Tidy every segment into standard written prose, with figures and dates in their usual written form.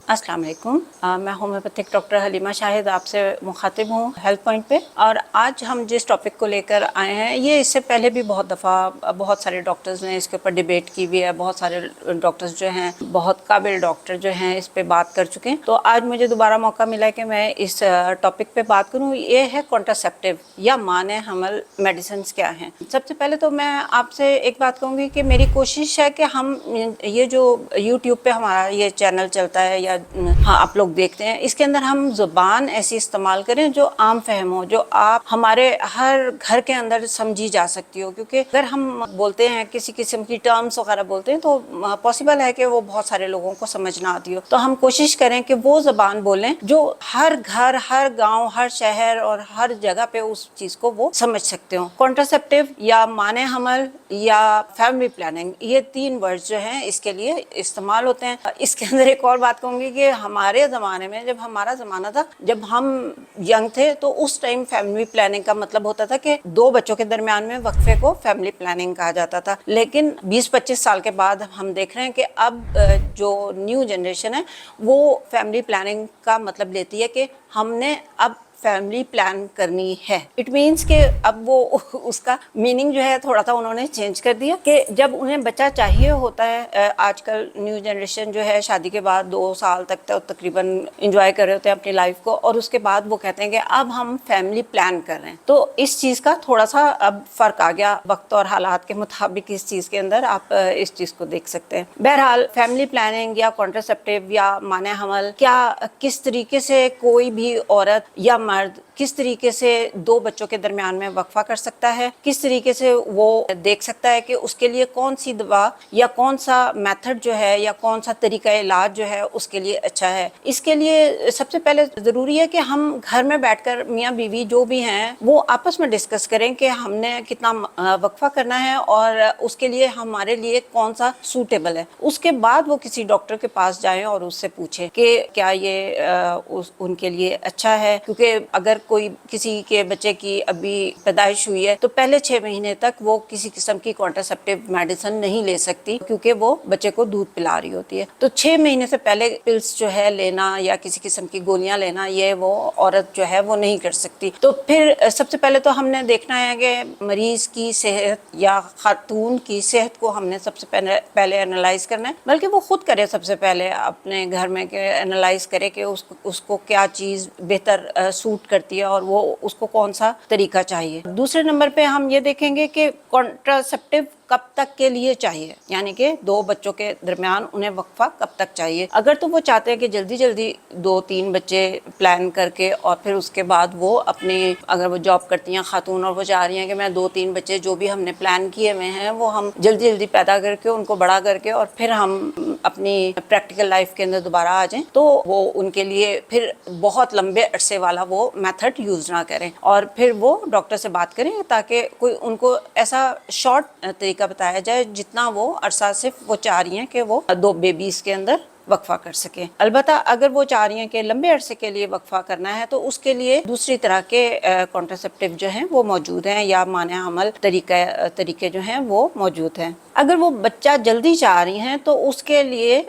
अस्सलाम वालेकुम। मैं होम्योपैथिक डॉक्टर हलीमा शाहिद आपसे मुखातिब हूँ हेल्थ पॉइंट पे। और आज हम जिस टॉपिक को लेकर आए हैं, ये इससे पहले भी बहुत दफ़ा बहुत सारे डॉक्टर्स ने इसके ऊपर डिबेट की भी है। बहुत सारे डॉक्टर्स जो हैं, बहुत काबिल डॉक्टर जो हैं, इस पे बात कर चुके हैं। तो आज मुझे दोबारा मौका मिला कि मैं इस टॉपिक पे बात करूँ। ये है कॉन्ट्रासेप्टिव या माने हमल मेडिसिन क्या हैं। सबसे पहले तो मैं आपसे एक बात कहूँगी कि मेरी कोशिश है कि हम ये जो यूट्यूब पे हमारा ये चैनल चलता है या हाँ आप लोग देखते हैं, इसके अंदर हम ज़ुबान ऐसी इस्तेमाल करें जो आम फहम हो, जो आप हमारे हर घर के अंदर समझी जा सकती हो। क्योंकि अगर हम बोलते हैं किसी किस्म की टर्म्स वगैरह बोलते हैं तो पॉसिबल है कि वो बहुत सारे लोगों को समझ ना आती हो। तो हम कोशिश करें कि वो ज़बान बोलें जो हर घर, हर गाँव, हर शहर और हर जगह पे उस चीज़ को वो समझ सकते हो। कॉन्ट्रासेप्टिव या माने हमल या फैमिली प्लानिंग, ये 3 वर्ड्स जो हैं इसके लिए इस्तेमाल होते हैं। इसके अंदर एक और बात कहूँगी कि हमारे ज़माने में, जब हमारा ज़माना था, जब हम यंग थे, तो उस टाइम फैमिली प्लानिंग का मतलब होता था कि 2 बच्चों के दरमियान में वक्फे को फैमिली प्लानिंग कहा जाता था। लेकिन 20-25 साल के बाद हम देख रहे हैं कि अब जो न्यू जनरेशन है वो फैमिली प्लानिंग का मतलब लेती है कि हमने अब फैमिली प्लान करनी है। इट मीन्स कि अब वो उसका मीनिंग जो है थोड़ा सा उन्होंने चेंज कर दिया कि जब उन्हें बच्चा चाहिए होता है, आजकल न्यू जनरेशन जो है शादी के बाद 2 साल तक तो तकरीबन इंजॉय कर रहे होते हैं अपनी लाइफ को, और उसके बाद वो कहते हैं कि अब हम फैमिली प्लान कर रहे हैं। तो इस चीज़ का थोड़ा सा अब फ़र्क आ गया, वक्त और हालात के मुताबिक इस चीज़ के अंदर आप इस चीज़ को देख सकते हैं। बहरहाल फैमिली प्लानिंग या कॉन्ट्रासेप्टिव या माने हमल, क्या किस तरीके से कोई भी औरत या मर्द किस तरीके से 2 बच्चों के दरमियान में वक्फा कर सकता है, किस तरीके से वो देख सकता है कि उसके लिए कौन सी दवा या कौन सा मेथड जो है या कौन सा तरीका इलाज जो है उसके लिए अच्छा है। इसके लिए सबसे पहले ज़रूरी है कि हम घर में बैठकर मियाँ बीवी जो भी हैं वो आपस में डिस्कस करें कि हमने कितना वक्फा करना है और उसके लिए हमारे लिए कौन सा सूटेबल है। उसके बाद वो किसी डॉक्टर के पास जाएं और उससे पूछें कि क्या ये उनके लिए अच्छा है। क्योंकि अगर कोई किसी के बच्चे की अभी पैदाइश हुई है तो पहले 6 महीने तक वो किसी किस्म की कॉन्ट्रासेप्टिव मेडिसिन नहीं ले सकती, क्योंकि वो बच्चे को दूध पिला रही होती है। तो 6 महीने से पहले पिल्स जो है लेना या किसी किस्म की गोलियां लेना, ये वो औरत जो है वो नहीं कर सकती। तो फिर सबसे पहले तो हमने देखना है कि मरीज की सेहत या खातून की सेहत को हमने सबसे पहले एनालाइज करना है। बल्कि वो खुद करे, सबसे पहले अपने घर में एनालाइज करे कि उसको क्या चीज़ बेहतर सूट करती है और वो उसको कौन सा तरीका चाहिए। दूसरे नंबर पे हम ये देखेंगे कि कॉन्ट्रासेप्टिव कब तक के लिए चाहिए, यानी कि 2 बच्चों के दरमियान उन्हें वक्फा कब तक चाहिए। अगर तो वो चाहते हैं कि जल्दी जल्दी 2-3 बच्चे प्लान करके और फिर उसके बाद वो अपनी, अगर वो जॉब करती हैं खातून और वो चाह रही हैं कि मैं 2-3 बच्चे जो भी हमने प्लान किए हुए हैं वो हम जल्दी जल्दी पैदा करके उनको बड़ा करके और फिर हम अपनी प्रैक्टिकल लाइफ के अंदर दोबारा आ जाएं, तो वो उनके लिए फिर बहुत लंबे अरसे वाला वो मेथड यूज़ ना करें और फिर वो डॉक्टर से बात करें ताकि कोई उनको ऐसा शॉर्ट तरीका बताया जाए जितना वो अरसा सिर्फ वो चाह रही हैं कि वो 2 बेबीज़ के अंदर वक्फा कर सकें। अलबत्ता अगर वो चाह रही हैं कि लंबे अरसे के लिए वक्फा करना है तो उसके लिए दूसरी तरह के कॉन्ट्रासेप्टिव जो हैं वो मौजूद हैं या माने हमल तरीके जो हैं वो मौजूद हैं। अगर वो बच्चा जल्दी चाह रही हैं तो उसके लिए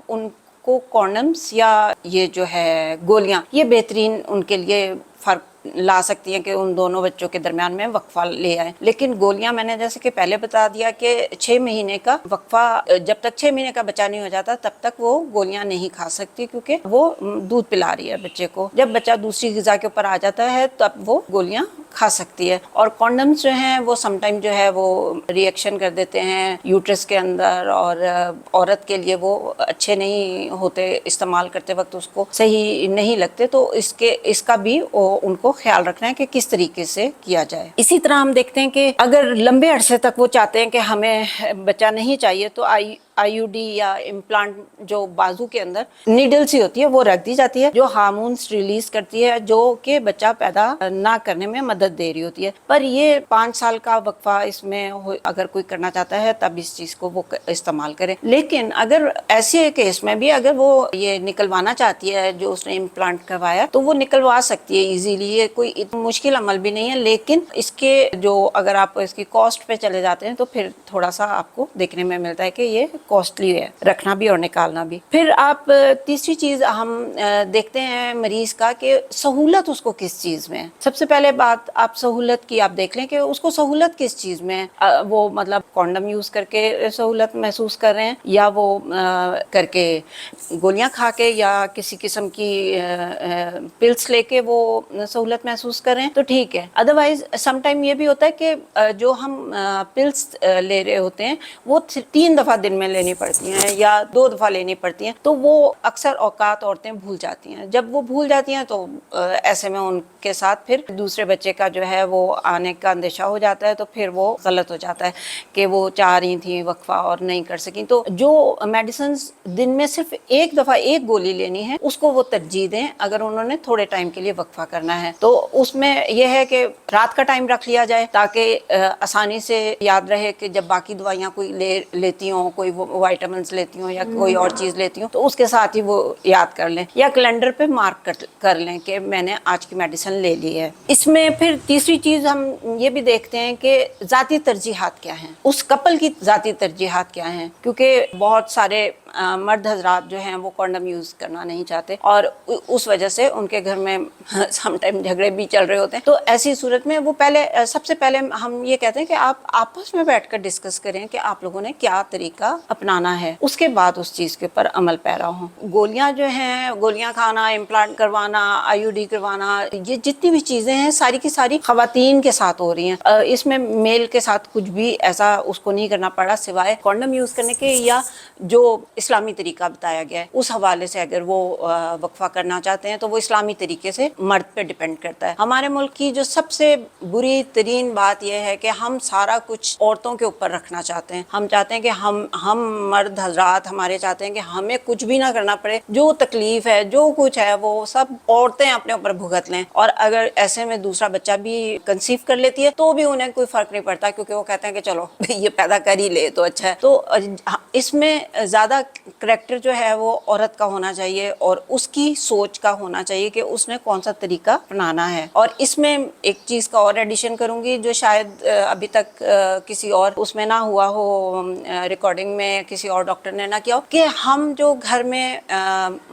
उनको कॉन्डम्स या ये जो है गोलियां, ये बेहतरीन उनके लिए फ़र्क ला सकती हैं कि उन दोनों बच्चों के दरमियान में वक्फा ले आए। लेकिन गोलियां मैंने जैसे कि पहले बता दिया कि 6 महीने का वक्फा, जब तक 6 महीने का बच्चा नहीं हो जाता तब तक वो गोलियां नहीं खा सकती, क्योंकि वो दूध पिला रही है बच्चे को। जब बच्चा दूसरी ग़िज़ा के ऊपर आ जाता है तब वो गोलियां खा सकती है। और कॉन्डम्स जो हैं वो समटाइम जो है वो रिएक्शन कर देते हैं यूट्रस के अंदर और औरत के लिए वो अच्छे नहीं होते, इस्तेमाल करते वक्त उसको सही नहीं लगते। तो इसका भी उनको ख्याल रखना है कि किस तरीके से किया जाए। इसी तरह हम देखते हैं कि अगर लंबे अरसे तक वो चाहते हैं कि हमें बच्चा नहीं चाहिए तो आईयूडी या इम्प्लांट जो बाजू के अंदर नीडल सी होती है वो रख दी जाती है, जो हार्मोन्स रिलीज करती है, जो कि बच्चा पैदा ना करने में मदद दे रही होती है। पर ये 5 साल का वक्फा इसमें अगर कोई करना चाहता है तब इस चीज को वो इस्तेमाल करे। लेकिन अगर ऐसे केस में भी अगर वो ये निकलवाना चाहती है जो उसने इम्प्लांट करवाया तो वो निकलवा सकती है इजीली, ये कोई मुश्किल अमल भी नहीं है। लेकिन इसके जो अगर आप इसकी कॉस्ट पे चले जाते हैं तो फिर थोड़ा सा आपको देखने में मिलता है कि ये कॉस्टली है, रखना भी और निकालना भी। फिर आप तीसरी चीज़ हम देखते हैं मरीज़ का कि सहूलत उसको किस चीज़ में है। सबसे पहले बात आप सहूलत की आप देख लें कि उसको सहूलत किस चीज़ में है। वो मतलब कॉन्डम यूज़ करके सहूलत महसूस कर रहे हैं, या वो करके गोलियां खा के या किसी किस्म की पिल्स लेके वो सहूलत महसूस कर रहे हैं, तो ठीक है। अदरवाइज सम टाइम ये भी होता है कि जो हम पिल्स ले रहे होते हैं वो 3 दफ़ा दिन में लेनी पड़ती हैं या 2 दफ़ा लेनी पड़ती हैं, तो वो अक्सर औकात औरतें भूल जाती हैं। जब वो भूल जाती हैं तो ऐसे में उनके साथ फिर दूसरे बच्चे का जो है वो आने का अंदेशा हो जाता है, तो फिर वो गलत हो जाता है कि वो चाह रही थी वक्फा और नहीं कर सकी। तो जो मेडिसिन दिन में सिर्फ एक दफ़ा एक गोली लेनी है उसको वो तरजीह दें अगर उन्होंने थोड़े टाइम के लिए वक्फा करना है। तो उसमें यह है कि रात का टाइम रख लिया जाए ताकि आसानी से याद रहे कि जब बाकी दवाइयाँ कोई लेती हों, कोई वाइटामिन्स लेती हों या कोई और चीज़ लेती हों, तो उसके साथ ही वो याद कर लें या कैलेंडर पे मार्क कर लें कि मैंने आज की मेडिसिन ले ली है। इसमें फिर तीसरी चीज़ हम ये भी देखते हैं कि ज़ाती तरजीहात क्या हैं, उस कपल की ज़ाती तरजीहात क्या हैं, क्योंकि बहुत सारे मर्द हजरात जो हैं वो कॉन्डम यूज़ करना नहीं चाहते और उस वजह से उनके घर में सम टाइम झगड़े भी चल रहे होते हैं। तो ऐसी सूरत में वो सबसे पहले हम ये कहते हैं कि आप आपस में बैठकर डिस्कस करें कि आप लोगों ने क्या तरीका अपनाना है, उसके बाद उस चीज़ के ऊपर अमल पैरा हो। गोलियां जो हैं, गोलियां खाना, इम्प्लांट करवाना, IUD करवाना, ये जितनी भी चीज़ें हैं सारी की सारी खवातीन के साथ हो रही हैं। इसमें मेल के साथ कुछ भी ऐसा उसको नहीं करना पड़ा सिवाय कॉन्डम यूज़ करने के या जो इस्लामी तरीका बताया गया है उस हवाले से अगर वो वक्फा करना चाहते हैं तो वो इस्लामी तरीके से मर्द पे डिपेंड करता है। हमारे मुल्क की जो सबसे बुरी तरीन बात यह है कि हम सारा कुछ औरतों के ऊपर रखना चाहते हैं। हम चाहते हैं कि हम मर्द हजरात हमारे चाहते हैं कि हमें कुछ भी ना करना पड़े, जो तकलीफ है जो कुछ है वो सब औरतें अपने ऊपर भुगत लें। और अगर ऐसे में दूसरा बच्चा भी कंसीव कर लेती है तो भी उन्हें कोई फर्क नहीं पड़ता, क्योंकि वो कहते हैं कि चलो ये पैदा कर ही ले तो अच्छा है। तो इसमें ज़्यादा करैक्टर जो है वो औरत का होना चाहिए और उसकी सोच का होना चाहिए कि उसने कौन सा तरीका अपनाना है। और इसमें एक चीज़ का और एडिशन करूँगी जो शायद अभी तक किसी और उसमें ना हुआ हो, रिकॉर्डिंग में किसी और डॉक्टर ने ना किया हो, कि हम जो घर में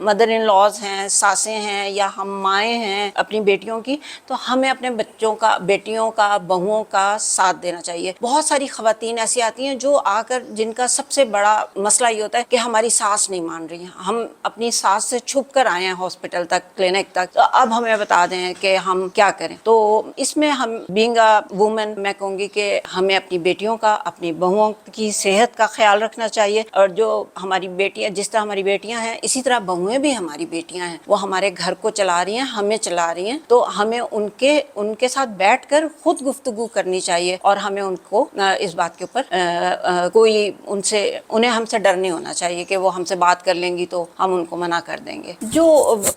मदर इन लॉज हैं, सासें हैं या हम माएँ हैं अपनी बेटियों की, तो हमें अपने बच्चों का, बेटियों का, बहुओं का साथ देना चाहिए। बहुत सारी खवातीन ऐसी आती हैं जो आकर जिनका सबसे बड़ा मसला ये होता है कि हमारी सास नहीं मान रही है, हम अपनी सास से छुप कर आए हैं हॉस्पिटल तक, क्लिनिक तक, तो अब हमें बता दें कि हम क्या करें। तो इसमें हम बीइंग अ वुमेन मैं कहूँगी कि हमें अपनी बेटियों का, अपनी बहुओं की सेहत का ख्याल रखना चाहिए। और जो हमारी बेटियां, जिस तरह हमारी बेटियां हैं इसी तरह बहुएं भी हमारी बेटियां हैं, वो हमारे घर को चला रही हैं, हमें चला रही हैं, तो हमें उनके साथ बैठकर खुद गुफ्तगू करनी चाहिए और हमें उनको इस बात के ऊपर कोई उन्हें हमसे डर नहीं होना चाहिए कि वो हमसे बात कर लेंगी तो हम उनको मना कर देंगे। जो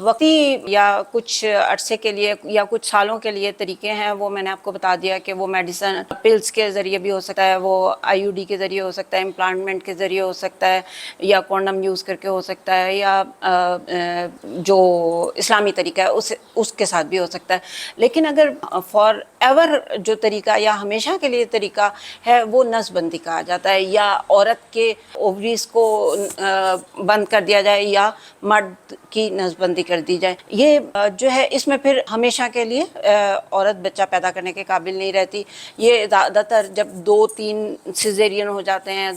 वक्ती या कुछ अरसे के लिए या कुछ सालों के लिए तरीके हैं वो मैंने आपको बता दिया कि वो मेडिसिन पिल्स के ज़रिए भी हो सकता है, वो IUD के ज़रिए हो सकता है, इम्प्लांटमेंट के ज़रिए हो सकता है, या कॉन्डम यूज़ करके हो सकता है, या जो इस्लामी तरीका है उसके साथ भी हो सकता है। लेकिन अगर फॉर एवर जो तरीका या हमेशा के लिए तरीका है वो नसबंदी कहा जाता है, या औरत के ओवरीज को बंद कर दिया जाए या मर्द की नसबंदी कर दी जाए। ये जो है इसमें फिर हमेशा के लिए औरत बच्चा पैदा करने के काबिल नहीं रहती। ये ज़्यादातर जब 2-3 सिजेरियन हो जाते हैं,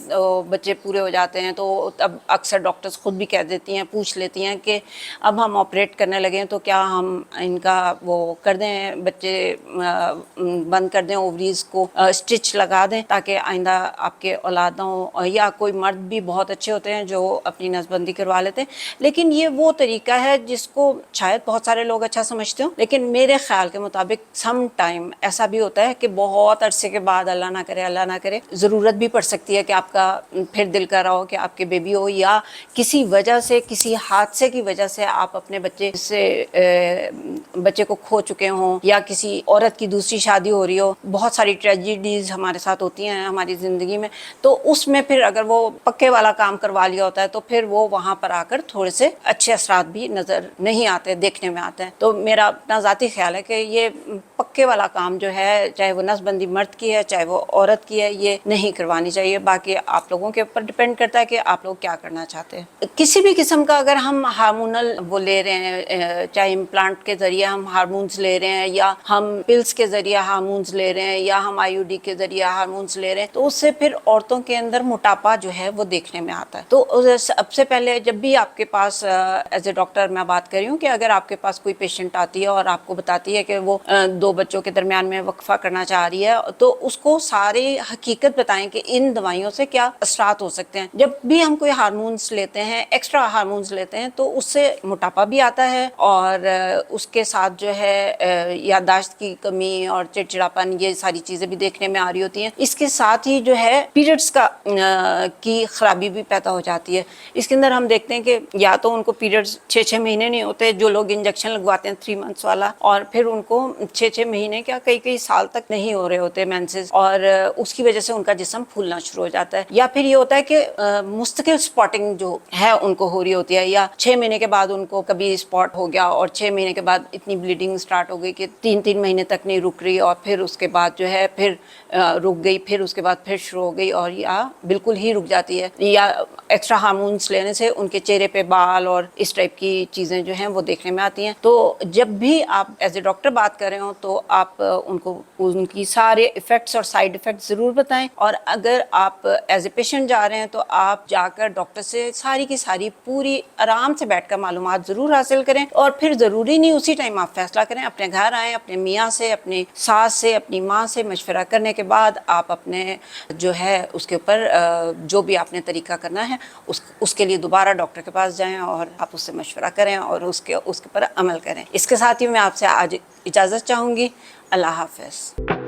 बच्चे पूरे हो जाते हैं, तो तब अक्सर डॉक्टर्स खुद भी कह देती हैं, पूछ लेती हैं कि अब हम ऑपरेट करने लगे हैं तो क्या हम इनका वो कर दें, बच्चे बंद कर दें, ओवरीज को स्टिच लगा दें ताकि आइंदा आपके औलाद ना हो। या कोई मर्द भी बहुत अच्छे होते हैं जो अपनी नसबंदी करवा लेते हैं। लेकिन ये वो तरीका है जिसको शायद बहुत सारे लोग अच्छा समझते हो, लेकिन मेरे ख्याल के मुताबिक सम टाइम ऐसा भी होता है कि बहुत अरसे के बाद अल्लाह ना करे ज़रूरत भी पड़ सकती है कि आपका फिर दिल कर रहा हो कि आपके बेबी हो, या किसी वजह से, किसी हादसे की वजह से आप अपने बच्चे को खो चुके हों, या किसी औरत की दूसरी शादी हो रही हो। बहुत सारी ट्रेजिडीज़ हमारे साथ होती हैं हमारी ज़िंदगी में, तो उसमें फिर अगर वो पक्के वाला काम करवा کروا لیا ہوتا ہے تو پھر وہ وہاں پر آ کر تھوڑے سے اچھے اثرات بھی نظر نہیں آتے، دیکھنے میں آتے ہیں۔ تو میرا اپنا ذاتی خیال ہے کہ یہ پکے والا کام جو ہے، چاہے وہ نس بندی مرد کی ہے چاہے وہ عورت کی ہے، یہ نہیں کروانی چاہیے۔ باقی آپ لوگوں کے اوپر ڈپینڈ کرتا ہے کہ آپ لوگ کیا کرنا چاہتے ہیں۔ کسی بھی قسم کا اگر ہم ہارمونل وہ لے رہے ہیں، چاہے امپلانٹ کے ذریعے ہم ہارمونز لے رہے ہیں یا ہم پلز کے ذریعے ہارمونز لے رہے ہیں یا ہم آئی یو ڈی کے ذریعے ہارمونز لے رہے ہیں، تو اس سے پھر عورتوں کے اندر موٹاپا جو ہے وہ دیکھنے میں آتا ہے۔ تو سب سے پہلے جب بھی آپ کے پاس ایز اے ڈاکٹر میں بات کر رہی ہوں کہ اگر آپ کے پاس کوئی پیشنٹ آتی ہے اور آپ کو بتاتی ہے کہ وہ 2 بچوں کے درمیان میں وقفہ کرنا چاہ رہی ہے، تو اس کو ساری حقیقت بتائیں کہ ان دوائیوں سے کیا اثرات ہو سکتے ہیں۔ جب بھی ہم کوئی ہارمونز لیتے ہیں، ایکسٹرا ہارمونز لیتے ہیں، تو اس سے موٹاپا بھی آتا ہے اور اس کے ساتھ جو ہے یادداشت کی کمی اور چڑچڑاپن، یہ ساری چیزیں بھی دیکھنے میں آ رہی ہوتی ہیں۔ اس کے ساتھ ہی جو ہے پیریڈز کی خرابی بھی پیدا ہو جاتی ہے۔ اس کے اندر ہم دیکھتے ہیں کہ یا تو ان کو پیریڈز 6 مہینے نہیں ہوتے، جو لوگ انجیکشن لگواتے ہیں 3 منتھس والا، اور پھر ان کو 6 مہینے کیا کئی سال تک نہیں ہو رہے ہوتے مینسز، اور اس کی وجہ سے ان کا جسم پھولنا شروع ہو جاتا ہے۔ یا پھر یہ ہوتا ہے کہ مستقل سپاٹنگ جو ہے ان کو ہو رہی ہوتی ہے، یا 6 مہینے کے بعد ان کو کبھی سپاٹ ہو گیا اور 6 مہینے کے بعد اتنی بلیڈنگ سٹارٹ ہو گئی کہ 3 مہینے تک نہیں رک رہی، اور پھر اس کے بعد جو ہے پھر رک گئی، پھر اس کے بعد پھر شروع ہو گئی، اور یا بالکل ہی رک جاتی ہے۔ یا ایکسٹرا ہارمونس لینے سے ان کے چہرے پہ بال اور اس ٹائپ کی چیزیں جو ہیں وہ دیکھنے میں آتی ہیں۔ تو جب بھی آپ ایز اے ڈاکٹر بات کر رہے ہوں تو آپ ان کو ان کی سارے ایفیکٹس اور سائیڈ ایفیکٹس ضرور بتائیں، اور اگر آپ ایز اے پیشنٹ جا رہے ہیں تو آپ جا کر ڈاکٹر سے ساری کی ساری پوری آرام سے بیٹھ کر معلومات ضرور حاصل کریں، اور پھر ضروری نہیں اسی ٹائم آپ فیصلہ کریں، اپنے گھر آئیں، اپنے میاں سے، اپنی ساس سے، اپنی ماں سے مشورہ کرنے کے بعد آپ اپنے جو ہے اس کے اوپر جو بھی آپ نے طریقہ کرنا ہے اس کے لیے دوبارہ ڈاکٹر کے پاس جائیں اور آپ اس سے مشورہ کریں اور اس کے پر عمل کریں۔ اس کے ساتھ ہی میں آپ سے آج اجازت چاہوں گی۔ اللہ حافظ۔